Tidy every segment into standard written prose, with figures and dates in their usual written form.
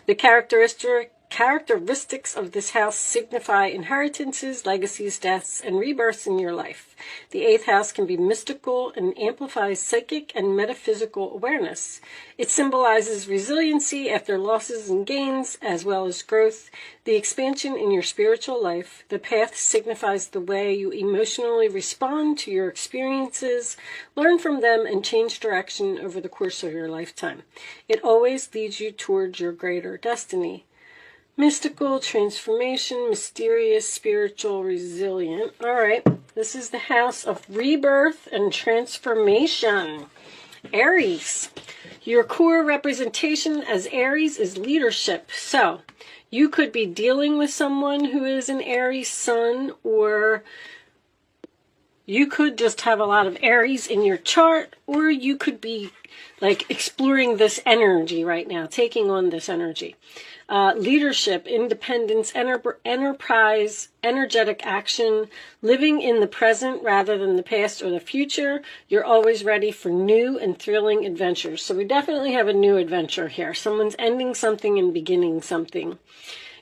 The characteristics of this house signify inheritances, legacies, deaths, and rebirths in your life. The 8th house can be mystical and amplifies psychic and metaphysical awareness. It symbolizes resiliency after losses and gains, as well as growth, the expansion in your spiritual life. The path signifies the way you emotionally respond to your experiences, learn from them, and change direction over the course of your lifetime. It always leads you towards your greater destiny. Mystical, transformation, mysterious, spiritual, resilient. All right, this is the house of rebirth and transformation. Aries. Your core representation as Aries is leadership. So, you could be dealing with someone who is an Aries sun, or you could just have a lot of Aries in your chart, or you could be like exploring this energy right now, taking on this energy. Leadership, independence, enterprise, energetic action, living in the present rather than the past or the future. You're always ready for new and thrilling adventures. So we definitely have a new adventure here. Someone's ending something and beginning something.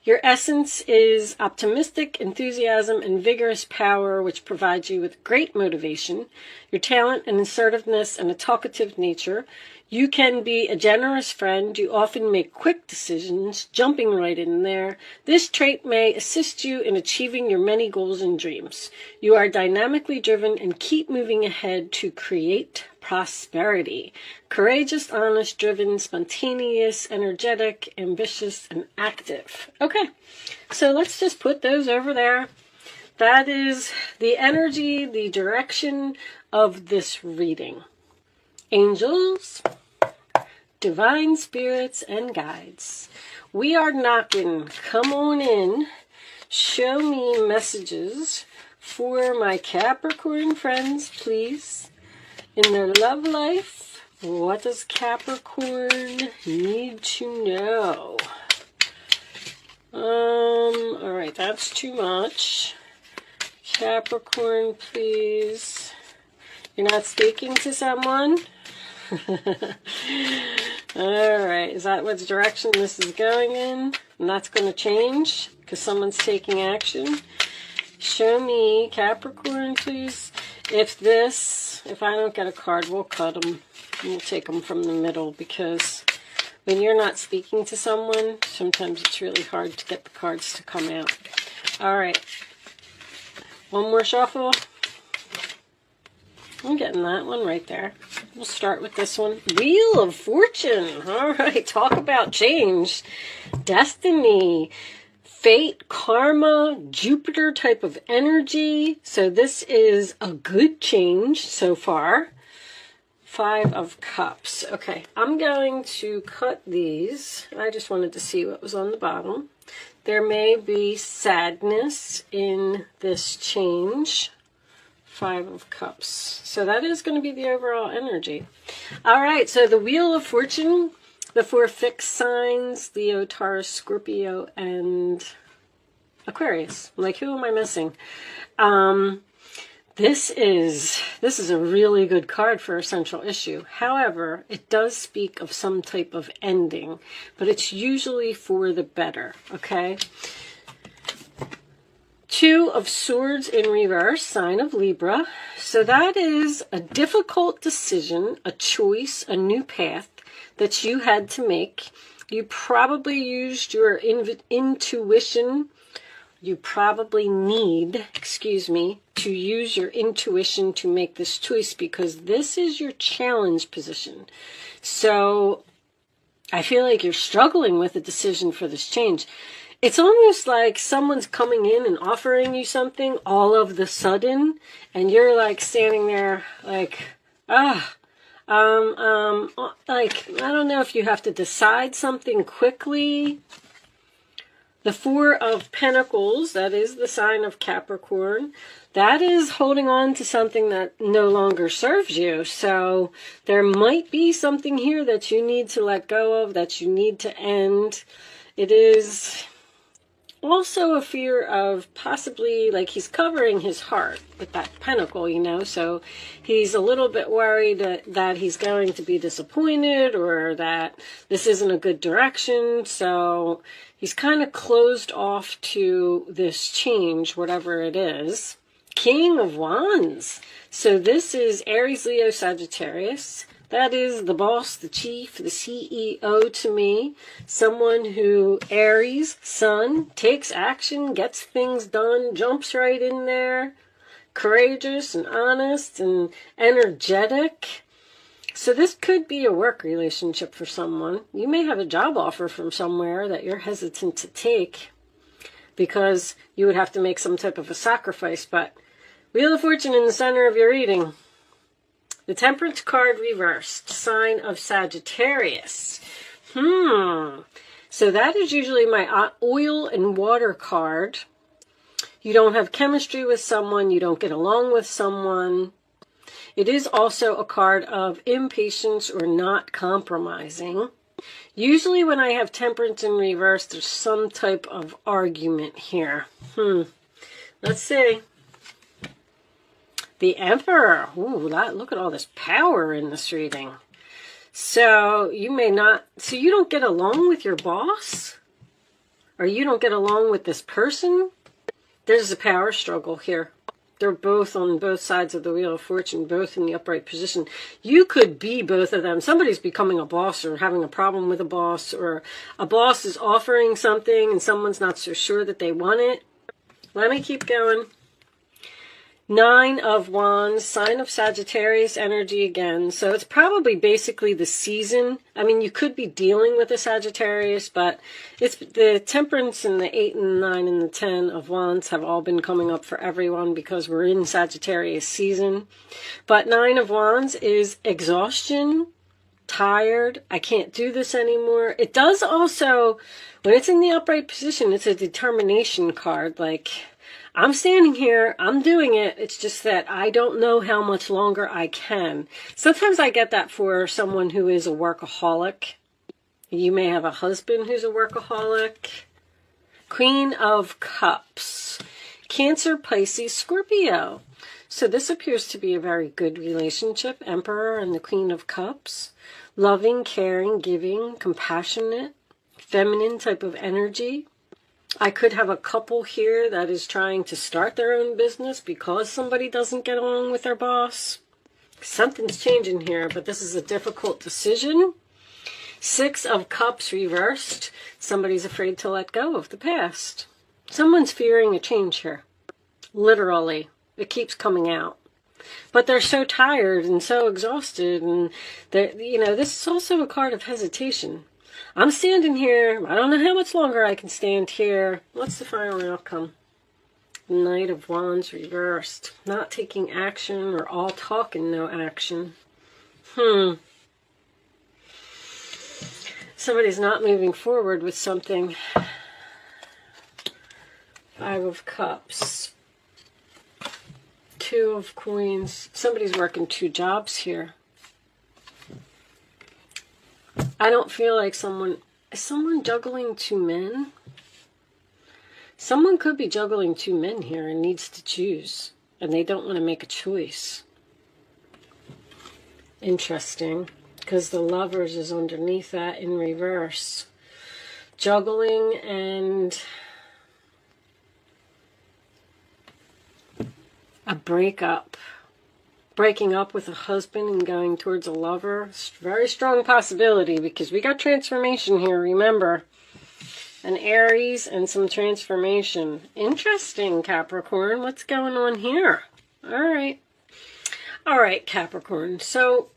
Your essence is optimistic, enthusiasm, and vigorous power, which provides you with great motivation. Your talent and assertiveness and a talkative nature. You can be a generous friend. You often make quick decisions, jumping right in there. This trait may assist you in achieving your many goals and dreams. You are dynamically driven and keep moving ahead to create prosperity. Courageous, honest, driven, spontaneous, energetic, ambitious, and active. Okay, so let's just put those over there. That is the energy, the direction of this reading. Angels, divine spirits, and guides. We are knocking. Come on in. Show me messages for my Capricorn friends, please. In their love life, what does Capricorn need to know? All right, that's too much. Capricorn, please. You're not speaking to someone? Alright, is that what direction this is going in? And that's going to change because someone's taking action. Show me, Capricorn, please. If I don't get a card, we'll cut them. We'll take them from the middle, because when you're not speaking to someone, sometimes it's really hard to get the cards to come out. Alright. One more shuffle. I'm getting that one right there. We'll start with this one. Wheel of Fortune. All right, talk about change. Destiny, fate, karma, Jupiter type of energy. So this is a good change so far. 5 of Cups. Okay, I'm going to cut these. I just wanted to see what was on the bottom. There may be sadness in this change. 5 of Cups. So that is going to be the overall energy. All right, so the Wheel of Fortune, the 4 fixed signs, Leo, Taurus, Scorpio, and Aquarius. Like, who am I missing? This is a really good card for a central issue. However, it does speak of some type of ending, but it's usually for the better, okay? 2 of Swords in reverse, sign of Libra. So that is a difficult decision, a choice, a new path that you had to make. You probably used your intuition. You probably need, to use your intuition to make this choice, because this is your challenge position. So I feel like you're struggling with a decision for this change. It's almost like someone's coming in and offering you something all of the sudden, and you're like standing there like, like, I don't know if you have to decide something quickly. The 4 of Pentacles, that is the sign of Capricorn, that is holding on to something that no longer serves you. So there might be something here that you need to let go of, that you need to end. It is also a fear of possibly, like, he's covering his heart with that pentacle, you know, so he's a little bit worried that he's going to be disappointed or that this isn't a good direction. So he's kind of closed off to this change, whatever it is. King of Wands. So this is Aries, Leo, Sagittarius. That is the boss, the chief, the CEO to me. Someone who, Aries, sun, takes action, gets things done, jumps right in there, courageous and honest and energetic. So this could be a work relationship for someone. You may have a job offer from somewhere that you're hesitant to take because you would have to make some type of a sacrifice. But Wheel of Fortune in the center of your reading. The Temperance card reversed, sign of Sagittarius. So that is usually my oil and water card. You don't have chemistry with someone, you don't get along with someone. It is also a card of impatience or not compromising. Usually when I have Temperance in reverse, there's some type of argument here. Let's see. The Emperor. Ooh, look at all this power in this reading. So you may not, so you don't get along with your boss? Or you don't get along with this person? There's a power struggle here. They're both on both sides of the Wheel of Fortune, both in the upright position. You could be both of them. Somebody's becoming a boss or having a problem with a boss, or a boss is offering something and someone's not so sure that they want it. Let me keep going. 9 of Wands, sign of Sagittarius energy again. So it's probably basically the season. I mean, you could be dealing with a Sagittarius, but it's the Temperance and the 8 and the 9 and the 10 of Wands have all been coming up for everyone because we're in Sagittarius season. But 9 of Wands is exhaustion, tired, I can't do this anymore. It does also, when it's in the upright position, it's a determination card, like, I'm standing here, I'm doing it, it's just that I don't know how much longer I can. Sometimes I get that for someone who is a workaholic. You may have a husband who's a workaholic. Queen of Cups. Cancer, Pisces, Scorpio. So this appears to be a very good relationship. Emperor and the Queen of Cups. Loving, caring, giving, compassionate, feminine type of energy. I could have a couple here that is trying to start their own business because somebody doesn't get along with their boss. Something's changing here, but this is a difficult decision. 6 of Cups reversed. Somebody's afraid to let go of the past. Someone's fearing a change here. Literally. It keeps coming out. But they're so tired and so exhausted, and you know, this is also a card of hesitation. I'm standing here. I don't know how much longer I can stand here. What's the final outcome? Knight of Wands reversed. Not taking action, or all talk and no action. Somebody's not moving forward with something. 5 of Cups. 2 of Coins. Somebody's working 2 jobs here. I don't feel like is someone juggling 2 men? Someone could be juggling 2 men here and needs to choose, and they don't want to make a choice. Interesting, because the Lovers is underneath that in reverse. Juggling and a breakup. Breaking up with a husband and going towards a lover. Very strong possibility because we got transformation here, remember. An Aries and some transformation. Interesting, Capricorn. What's going on here? All right, Capricorn. So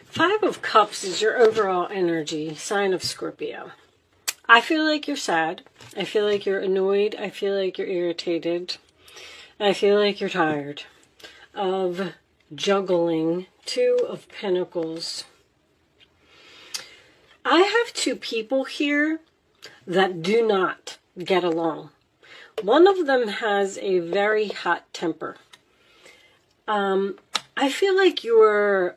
5 of Cups is your overall energy, sign of Scorpio. I feel like you're sad. I feel like you're annoyed. I feel like you're irritated. I feel like you're tired of juggling. 2 of Pentacles. I have 2 people here that do not get along. One of them has a very hot temper. I feel like you're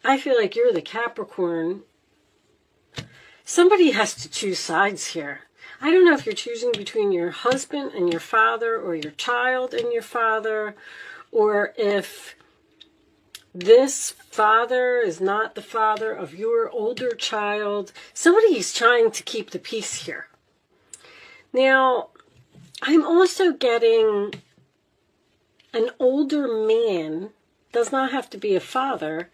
the Capricorn. Somebody has to choose sides here. I don't know if you're choosing between your husband and your father, or your child and your father, or if this father is not the father of your older child. Somebody is trying to keep the peace here. Now, I'm also getting an older man, does not have to be a father,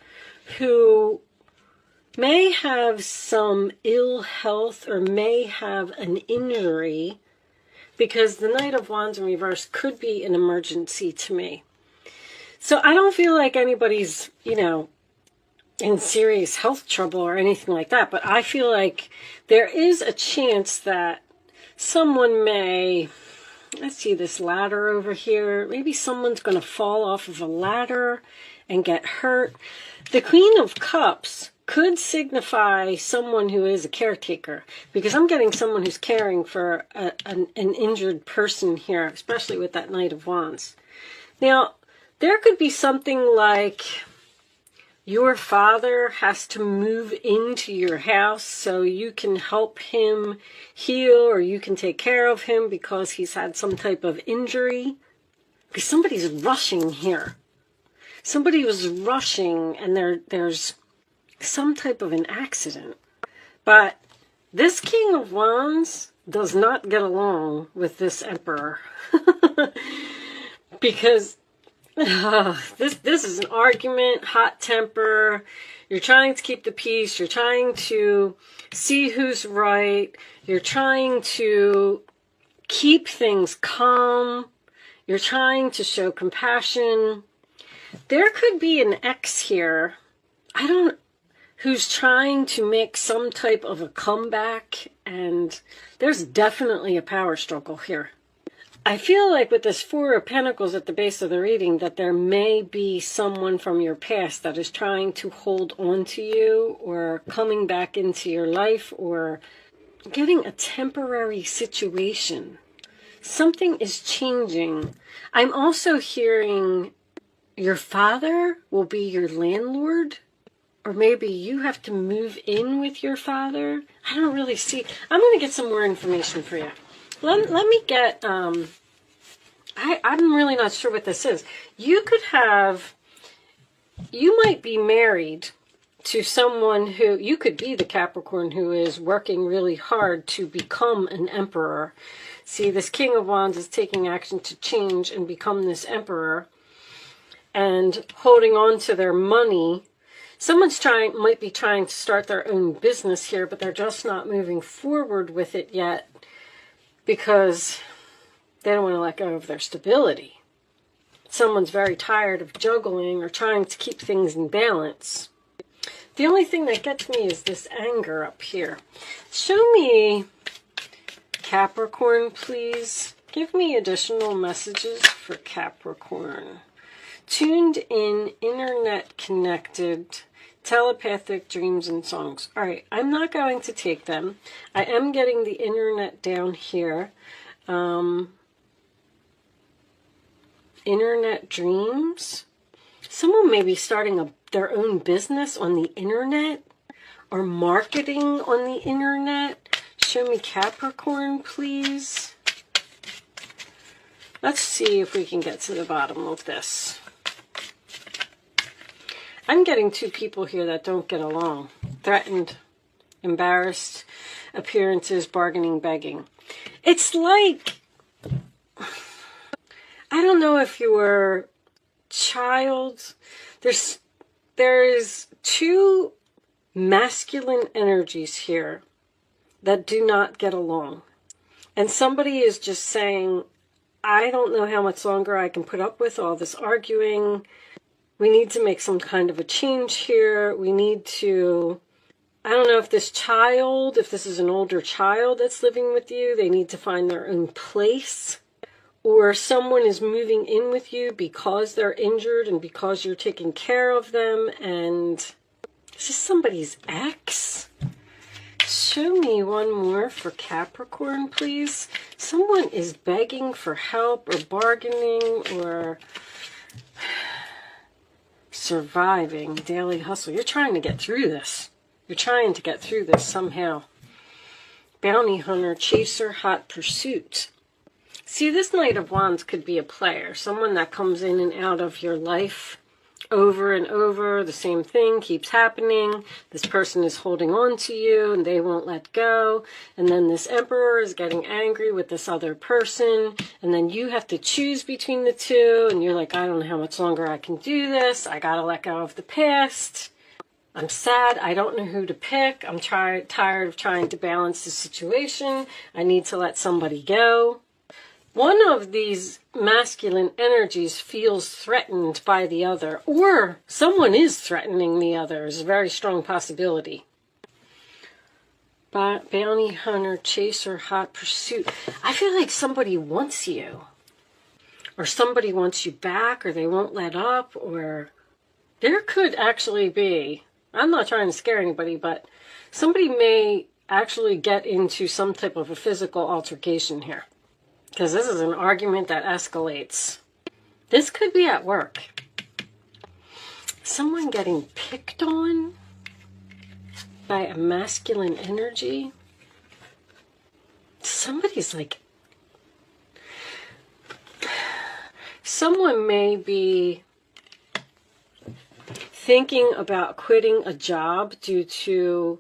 who may have some ill health or may have an injury, because the Knight of Wands in reverse could be an emergency to me. So I don't feel like anybody's, in serious health trouble or anything like that, but I feel like there is a chance that someone may, let's see this ladder over here, maybe someone's going to fall off of a ladder and get hurt. The Queen of Cups could signify someone who is a caretaker, because I'm getting someone who's caring for an injured person here, especially with that Knight of Wands. Now, there could be something like your father has to move into your house so you can help him heal, or you can take care of him because he's had some type of injury. Because somebody's rushing here. Somebody was rushing and there's some type of an accident. But this King of Wands does not get along with this Emperor. Because this is an argument, hot temper. You're trying to keep the peace. You're trying to see who's right. You're trying to keep things calm. You're trying to show compassion. There could be an ex here, who's trying to make some type of a comeback, and there's definitely a power struggle here. I feel like with this Four of Pentacles at the base of the reading that there may be someone from your past that is trying to hold on to you, or coming back into your life, or getting a temporary situation. Something is changing. I'm also hearing your father will be your landlord, or maybe you have to move in with your father. I don't really see. I'm going to get some more information for you. Let me get, I'm really not sure what this is. You might be married to someone who, you could be the Capricorn who is working really hard to become an emperor. See, this King of Wands is taking action to change and become this emperor, and holding on to their money. Someone's might be trying to start their own business here, but they're just not moving forward with it yet, because they don't want to let go of their stability. Someone's very tired of juggling or trying to keep things in balance. The only thing that gets me is this anger up here. Show me, Capricorn, please. Give me additional messages for Capricorn. Tuned in, internet connected, telepathic dreams and songs. All right, I'm not going to take them. I am getting the internet down here. Internet dreams. Someone may be starting their own business on the internet, or marketing on the internet. Show me Capricorn, please. Let's see if we can get to the bottom of this. I'm getting two people here that don't get along. Threatened, embarrassed, appearances, bargaining, begging. It's like, I don't know if your child, there's two masculine energies here that do not get along. And somebody is just saying, I don't know how much longer I can put up with all this arguing. We need to make some kind of a change here. We need to, I don't know if this is an older child that's living with you, they need to find their own place. Or someone is moving in with you because they're injured and because you're taking care of them. And is this somebody's ex? Show me one more for Capricorn, please. Someone is begging for help or bargaining or surviving, daily hustle. You're trying to get through this. You're trying to get through this somehow. Bounty hunter, chaser, hot pursuit. See, this Knight of Wands could be a player, someone that comes in and out of your life over and over. The same thing keeps happening. This person is holding on to you and they won't let go. And then this Emperor is getting angry with this other person. And then you have to choose between the two. And you're like, I don't know how much longer I can do this. I got to let go of the past. I'm sad. I don't know who to pick. I'm tired of trying to balance the situation. I need to let somebody go. One of these masculine energies feels threatened by the other, or someone is threatening the other. Is a very strong possibility. Bounty hunter, chaser, hot pursuit. I feel like somebody wants you, or somebody wants you back, or they won't let up, or there could actually be, I'm not trying to scare anybody, but somebody may actually get into some type of a physical altercation here. Because this is an argument that escalates. This could be at work. Someone getting picked on by a masculine energy. Somebody's like... Someone may be thinking about quitting a job due to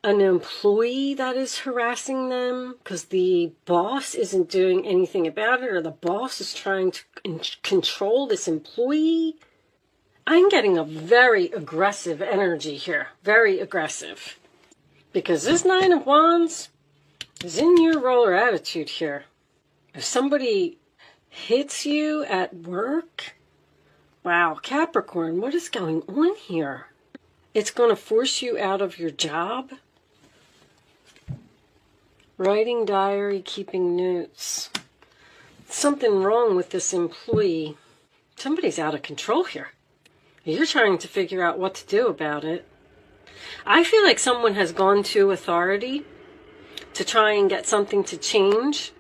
an employee that is harassing them because the boss isn't doing anything about it, or the boss is trying to control this employee. I'm getting a very aggressive energy here. Very aggressive. Because this Nine of Wands is in your roller attitude here. If somebody hits you at work, wow, Capricorn, what is going on here? It's going to force you out of your job. Writing diary, keeping notes. Something wrong with this employee. Somebody's out of control here. You're trying to figure out what to do about it. I feel like someone has gone to authority to try and get something to change,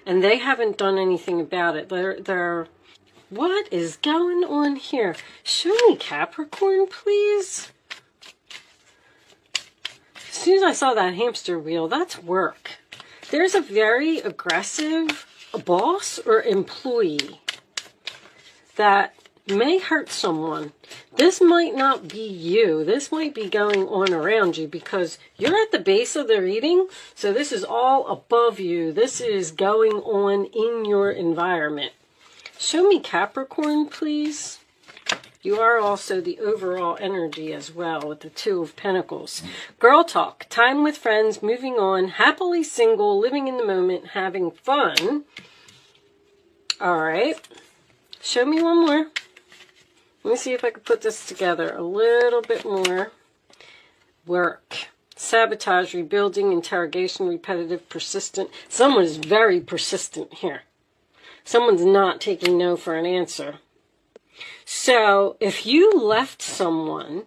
and they haven't done anything about it. They're what is going on here? Show me Capricorn, please. As soon as I saw that hamster wheel, that's work. There's a very aggressive boss or employee that may hurt someone. This might not be you. This might be going on around you because you're at the base of the reading. So this is all above you. This is going on in your environment. Show me Capricorn, please. You are also the overall energy as well with the Two of Pentacles. Girl talk, time with friends, moving on, happily single, living in the moment, having fun. All right. Show me one more. Let me see if I can put this together a little bit more. Work, sabotage, rebuilding, interrogation, repetitive, persistent. Someone is very persistent here. Someone's not taking no for an answer. So if you left someone,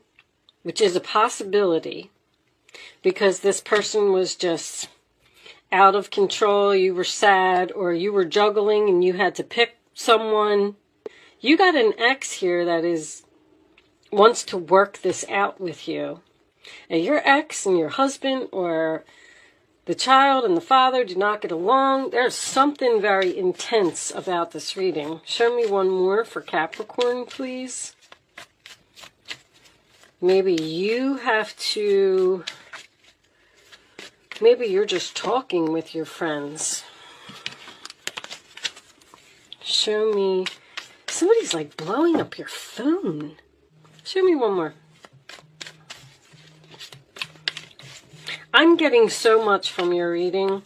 which is a possibility, because this person was just out of control, you were sad, or you were juggling and you had to pick someone, you got an ex here that wants to work this out with you. And your ex and your husband or the child and the father do not get along. There's something very intense about this reading. Show me one more for Capricorn, please. Maybe you have to... Maybe you're just talking with your friends. Show me... Somebody's like blowing up your phone. Show me one more. I'm getting so much from your reading.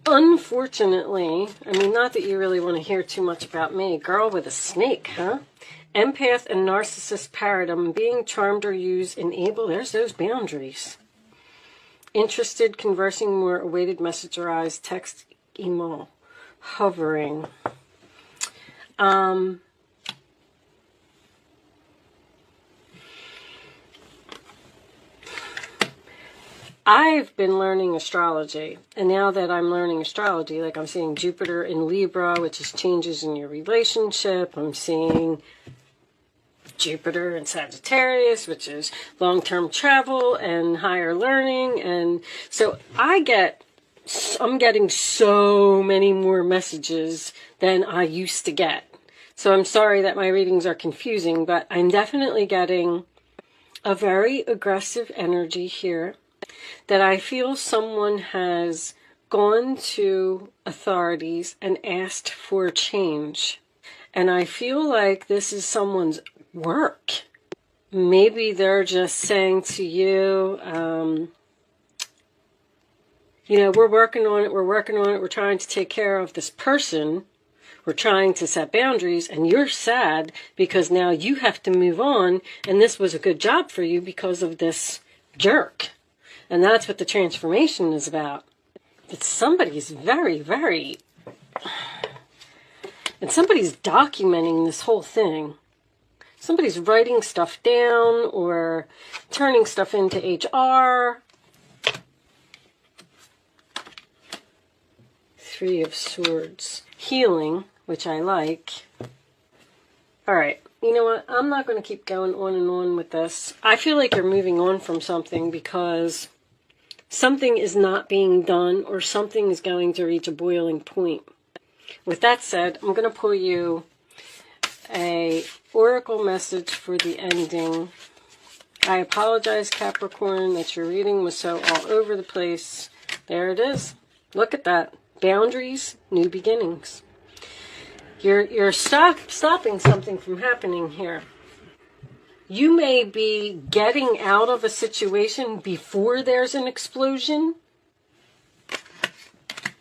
Unfortunately, I mean, not that you really want to hear too much about me. Girl with a snake, huh? Empath and narcissist paradigm. Being charmed or used, enable. There's those boundaries. Interested, conversing more, awaited message arise, text, email, hovering. I've been learning astrology, and now that I'm learning astrology, like I'm seeing Jupiter in Libra, which is changes in your relationship. I'm seeing Jupiter in Sagittarius, which is long-term travel and higher learning. And so I get I'm getting so many more messages than I used to get. So I'm sorry that my readings are confusing, but I'm definitely getting a very aggressive energy here that I feel someone has gone to authorities and asked for change. And I feel like this is someone's work. Maybe they're just saying to you, you know, we're working on it, we're trying to take care of this person, we're trying to set boundaries, and you're sad because now you have to move on, and this was a good job for you because of this jerk. And that's what the transformation is about. But somebody's very, and somebody's documenting this whole thing. Somebody's writing stuff down or turning stuff into HR. Three of Swords. Healing, which I like. All right. You know what? I'm not going to keep going on and on with this. I feel like you're moving on from something because something is not being done or something is going to reach a boiling point. With that said, I'm going to pull you a oracle message for the ending. I apologize, Capricorn, that your reading was so all over the place. There it is. Look at that. Boundaries, new beginnings. You're stopping something from happening here. You may be getting out of a situation before there's an explosion.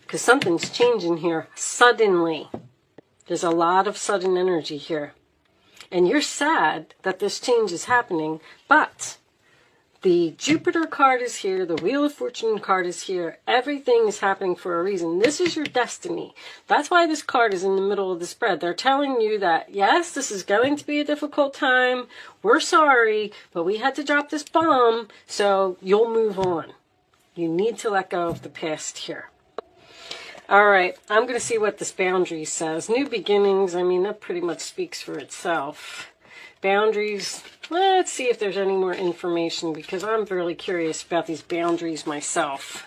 Because something's changing here suddenly. There's a lot of sudden energy here. And you're sad that this change is happening, but the Jupiter card is here, the Wheel of Fortune card is here. Everything is happening for a reason. This is your destiny. That's why this card is in the middle of the spread. They're telling you that, yes, this is going to be a difficult time. We're sorry, but we had to drop this bomb, so you'll move on. You need to let go of the past here. All right, I'm going to see what this boundary says. New beginnings, I mean, that pretty much speaks for itself. Boundaries, let's see if there's any more information because I'm really curious about these boundaries myself.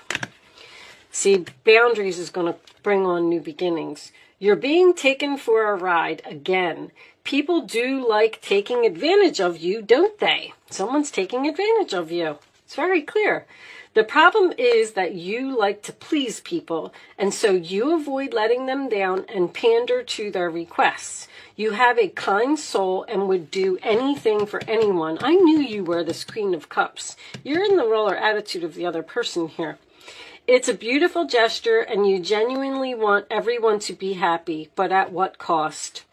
See, boundaries is going to bring on new beginnings. You're being taken for a ride again. People do like taking advantage of you, don't they? Someone's taking advantage of you. It's very clear. The problem is that you like to please people, and so you avoid letting them down and pander to their requests. You have a kind soul and would do anything for anyone. I knew you were this Queen of Cups. You're in the roller attitude of the other person here. It's a beautiful gesture, and you genuinely want everyone to be happy, but at what cost?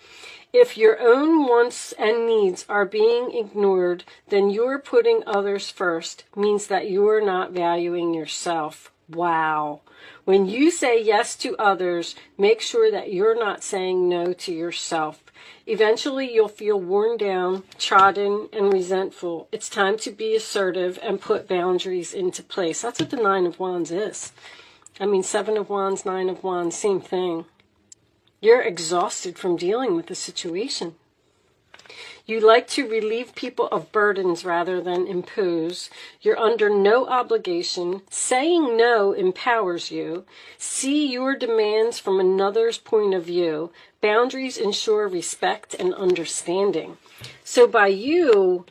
If your own wants and needs are being ignored, then you're putting others first, means that you're not valuing yourself. Wow. When you say yes to others, make sure that you're not saying no to yourself. Eventually, you'll feel worn down, trodden, and resentful. It's time to be assertive and put boundaries into place. That's what the Nine of Wands is. I mean, Seven of Wands, Nine of Wands, same thing. You're exhausted from dealing with the situation. You like to relieve people of burdens rather than impose. You're under no obligation. Saying no empowers you. See your demands from another's point of view. Boundaries ensure respect and understanding. So by you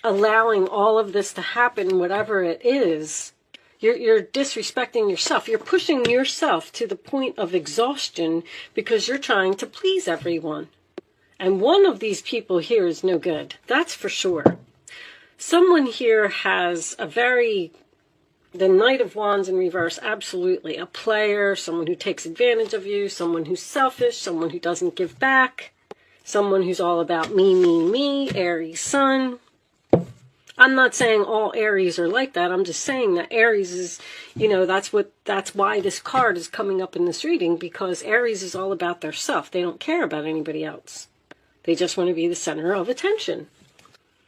allowing all of this to happen, whatever it is, you're disrespecting yourself. You're pushing yourself to the point of exhaustion because you're trying to please everyone. And one of these people here is no good. That's for sure. Someone here has the Knight of Wands in reverse, absolutely. A player, someone who takes advantage of you, someone who's selfish, someone who doesn't give back, someone who's all about me, Aries sun. I'm not saying all Aries are like that. I'm just saying that Aries is, that's why this card is coming up in this reading, because Aries is all about their self. They don't care about anybody else. They just want to be the center of attention.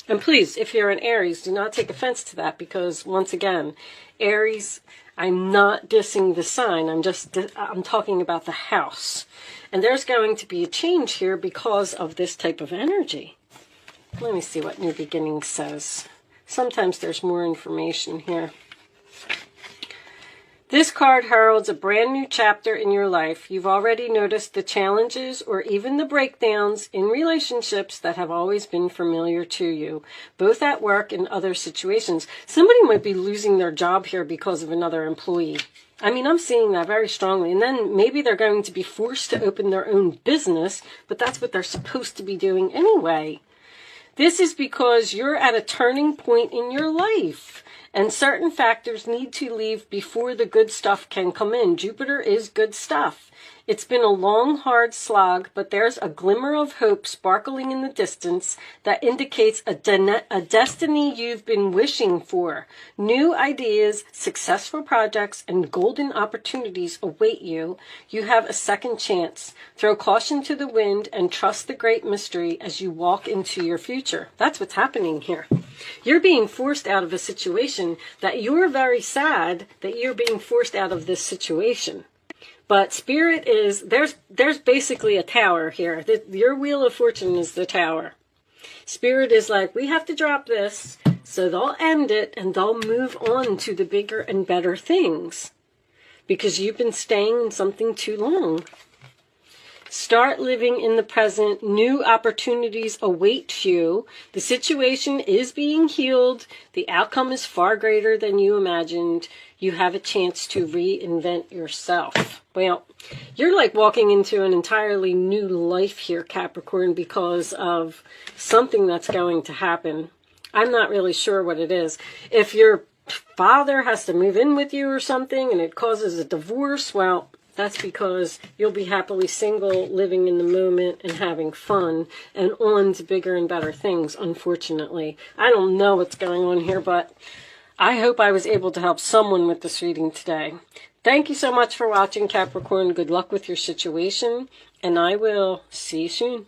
And please, if you're an Aries, do not take offense to that, because once again, Aries, I'm not dissing the sign. I'm talking about the house. And there's going to be a change here because of this type of energy. Let me see what New Beginnings says. Sometimes there's more information here. This card heralds a brand new chapter in your life. You've already noticed the challenges or even the breakdowns in relationships that have always been familiar to you, both at work and other situations. Somebody might be losing their job here because of another employee. I mean, I'm seeing that very strongly. And then maybe they're going to be forced to open their own business, but that's what they're supposed to be doing anyway. This is because you're at a turning point in your life. And certain factors need to leave before the good stuff can come in. Jupiter is good stuff. It's been a long, hard slog, but there's a glimmer of hope sparkling in the distance that indicates a destiny you've been wishing for. New ideas, successful projects, and golden opportunities await you. You have a second chance. Throw caution to the wind and trust the great mystery as you walk into your future. That's what's happening here. You're being forced out of a situation that you're very sad that you're being forced out of this situation. But Spirit is, there's basically a tower here. Your Wheel of Fortune is the tower. Spirit is like, we have to drop this, so they'll end it and they'll move on to the bigger and better things. Because you've been staying in something too long. Start living in the present. New opportunities await you. The situation is being healed. The outcome is far greater than you imagined. You have a chance to reinvent yourself. Well, you're like walking into an entirely new life here, Capricorn, because of something that's going to happen. I'm not really sure what it is. If your father has to move in with you or something and it causes a divorce, well, that's because you'll be happily single, living in the moment and having fun and on to bigger and better things, unfortunately. I don't know what's going on here, but I hope I was able to help someone with this reading today. Thank you so much for watching, Capricorn. Good luck with your situation, and I will see you soon.